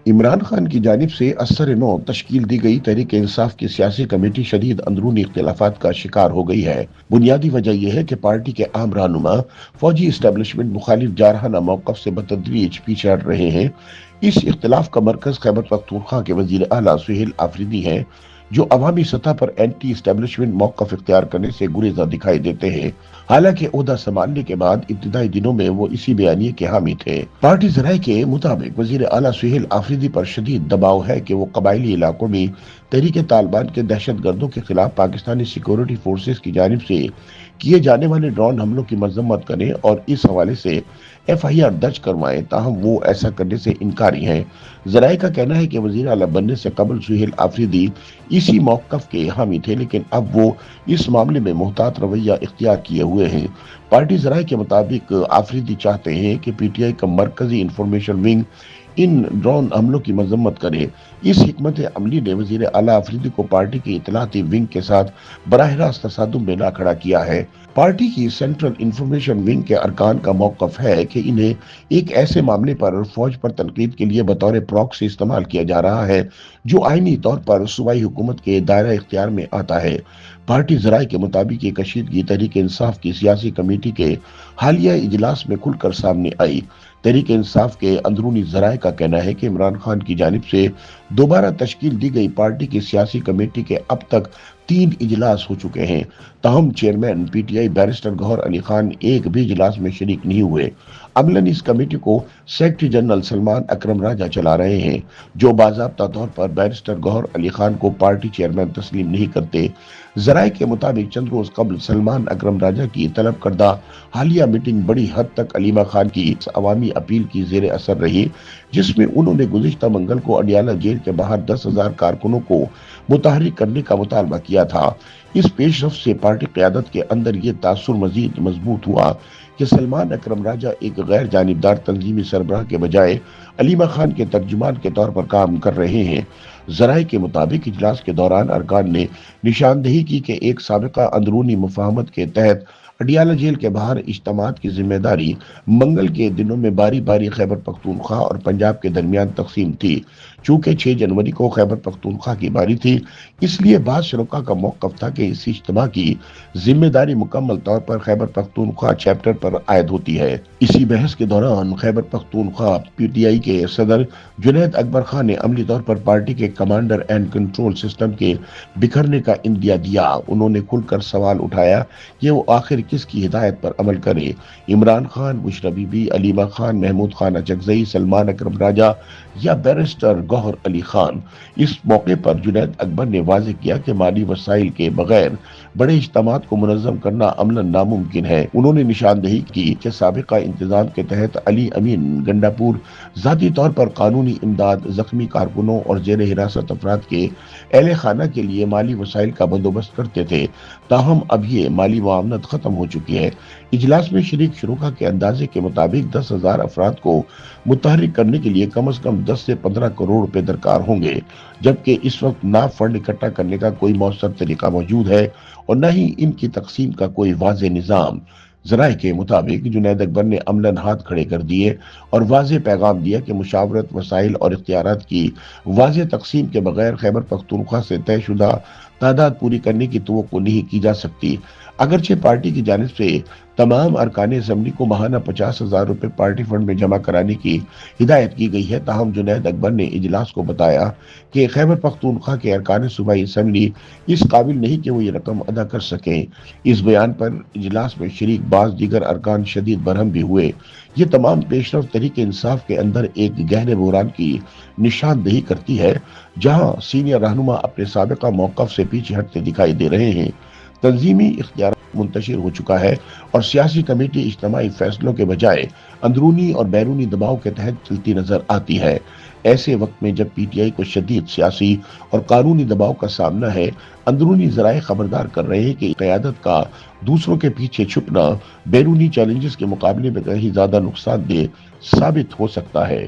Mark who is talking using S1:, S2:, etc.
S1: عمران خان کی جانب سے اثر نو تشکیل دی گئی تحریک انصاف کی سیاسی کمیٹی شدید اندرونی اختلافات کا شکار ہو گئی ہے۔ بنیادی وجہ یہ ہے کہ پارٹی کے عام رہنما فوجی اسٹیبلشمنٹ مخالف جارحانہ موقف سے بتدریج پیچھے ہٹ رہے ہیں۔ اس اختلاف کا مرکز خیبر پختونخوا کے وزیر اعلیٰ سہیل آفریدی ہے، جو عوامی سطح پر اینٹی اسٹیبلشمنٹ موقف اختیار کرنے سے گریزاں دکھائی دیتے ہیں۔ حالانکہ عہدہ سنبھالنے کے بعد ابتدائی دنوں میں وہ اسی بیانیے کے حامی تھے۔ پارٹی ذرائع کے مطابق وزیر اعلیٰ سہیل آفریدی پر شدید دباؤ ہے کہ وہ قبائلی علاقوں میں تحریک طالبان کے دہشت گردوں کے خلاف پاکستانی سیکورٹی فورسز کی جانب سے کیے جانے والے ڈرون حملوں کی مذمت کریں اور اس حوالے سے ایف آئی آر درج کروائیں، تاہم وہ ایسا کرنے سے انکاری ہیں۔ ذرائع کا کہنا ہے کہ وزیر اعلیٰ بننے سے قبل سہیل آفریدی اسی موقف کے حامی تھے، لیکن اب وہ اس معاملے میں محتاط رویہ اختیار کیے ہوئے ہیں۔ پارٹی ذرائع کے مطابق آفریدی چاہتے ہیں کہ پی ٹی آئی کا مرکزی انفارمیشن ونگ ان ڈرون حملوں کی مذمت کرے۔ اس حکمت عملی نے وزیر اعلیٰ آفریدی کو پارٹی کی اطلاعاتی ونگ کے ساتھ براہ راست تصادم میں لا کھڑا کیا ہے۔ پارٹی کی سینٹرل انفارمیشن ونگ کے ارکان کا موقف ہے کہ انہیں ایک ایسے معاملے پر فوج پر تنقید کے لیے بطور پراکسی استعمال کیا جا رہا ہے جو آئینی طور پر صوبائی حکومت کے دائرہ اختیار میں آتا ہے۔ پارٹی ذرائع کے مطابق یہ کشیدگی تحریک انصاف کی سیاسی کمیٹی کے حالیہ اجلاس میں کھل کر سامنے آئی۔ تحریک انصاف کے اندرونی ذرائع کا کہنا ہے کہ عمران خان کی جانب سے دوبارہ تشکیل دی گئی پارٹی کی سیاسی کمیٹی کے اب تک 3 اجلاس ہو چکے ہیں، تاہم chairman P T I barrister Gohar Ali Khan ایک بھی اجلاس میں شریک نہیں ہوئے۔ عملاً اس کمیٹی کو سیکرٹری جنرل سلمان اکرم راجہ چلا رہے ہیں، جو باضابطہ طور پر بیرسٹر گوہر علی خان کو پارٹی چیئرمین تسلیم نہیں کرتے۔ ذرائع کے مطابق چند روز قبل سلمان اکرم راجہ کی طلب کردہ حالیہ میٹنگ بڑی حد تک علیمہ خان کی عوامی اپیل کی زیر اثر رہی، جس میں انہوں نے گزشتہ منگل کو اڈیالہ جیل کے باہر 10,000 کارکنوں کو متحرک کرنے کا مطالبہ کیا تھا۔ اس پیش رفت سے پارٹی قیادت کے اندر یہ تاثر مزید مضبوط ہوا کہ سلمان اکرم راجہ ایک غیر جانبدار تنظیمی سربراہ کے بجائے علیمہ خان کے ترجمان کے طور پر کام کر رہے ہیں۔ ذرائع کے مطابق اجلاس کے دوران ارکان نے نشاندہی کی کہ ایک سابقہ اندرونی مفاہمت کے تحت اڈیالہ جیل کے باہر اجتماعات کی ذمہ داری منگل کے دنوں میں باری باری خیبر پختونخوا اور پنجاب کے درمیان تقسیم تھی۔ چونکہ 6 جنوری کو خیبر پختونخوا کی باری تھی، اس لیے بعض شرکاء کا موقف تھا کہ اس اجتماع کی ذمہ داری مکمل طور پر خیبر پختونخوا چیپٹر پر عائد ہوتی ہے۔ اسی بحث کے دوران خیبر پختونخوا پی ٹی آئی کے صدر جنید اکبر خان نے عملی طور پر پارٹی کے کمانڈر اینڈ کنٹرول سسٹم کے بکھرنے کا اندیہ دیا۔ انہوں نے کھل کر سوال اٹھایا کہ وہ آخر کس کی ہدایت پر عمل کرے، عمران خان، بشرا بی بی، علیمہ خان، محمود خان اچکزئی، سلمان اکرم راجہ یا بیرسٹر گوہر علی خان۔ اس موقع پر جنید اکبر نے واضح کیا کہ مالی وسائل کے بغیر بڑے اجتماعات کو منظم کرنا عملاً ناممکن ہے۔ انہوں نے نشاندہی کی کہ سابقہ انتظام کے تحت علی امین گنڈاپور ذاتی طور پر قانونی امداد، زخمی کارکنوں اور زیر حراست افراد کے اہل خانہ کے لیے مالی وسائل کا بندوبست کرتے تھے، تاہم اب یہ مالی معاونت ختم ہو چکی ہے۔ اجلاس میں شریک شرکاء کے اندازے کے مطابق 10,000 افراد کو متحرک کرنے کے لیے کم از کم 10 سے 15 کروڑ روپے درکار ہوں گے، جبکہ اس وقت نہ فنڈ اکٹھا کرنے کا کوئی مؤثر طریقہ موجود ہے اور نہ ہی ان کی تقسیم کا کوئی واضح نظام۔ ذرائع کے مطابق جنید اکبر نے عملاً ہاتھ کھڑے کر دیے اور واضح پیغام دیا کہ مشاورت، وسائل اور اختیارات کی واضح تقسیم کے بغیر خیبر پختونخوا سے طے شدہ تعداد پوری کرنے کی توقع نہیں کی جا سکتی۔ اگرچہ پارٹی کی جانب سے تمام ارکان اسمبلی کو ماہانہ 50,000 روپے پارٹی فنڈ میں جمع کرانے کی ہدایت کی گئی ہے، تاہم جنید اکبر نے اجلاس کو بتایا کہ خیبر پختونخوا کے ارکان صوبائی اسمبلی اس قابل نہیں کہ وہ یہ رقم ادا کر سکیں۔ اس بیان پر اجلاس میں شریک بعض دیگر ارکان شدید برہم بھی ہوئے۔ یہ تمام پیش رفت تحریک انصاف کے اندر ایک گہرے بحران کی نشاندہی کرتی ہے، جہاں سینئر رہنما اپنے سابقہ موقف سے پیچھے ہٹتے دکھائی دے رہے ہیں۔ تنظیمی اختیارات منتشر ہو چکا ہے اور سیاسی کمیٹی اجتماعی فیصلوں کے بجائے اندرونی اور بیرونی دباؤ کے تحت چلتی نظر آتی ہے۔ ایسے وقت میں جب پی ٹی آئی کو شدید سیاسی اور قانونی دباؤ کا سامنا ہے، اندرونی ذرائع خبردار کر رہے ہیں کہ قیادت کا دوسروں کے پیچھے چھپنا بیرونی چیلنجز کے مقابلے میں کہیں زیادہ نقصان دہ ثابت ہو سکتا ہے۔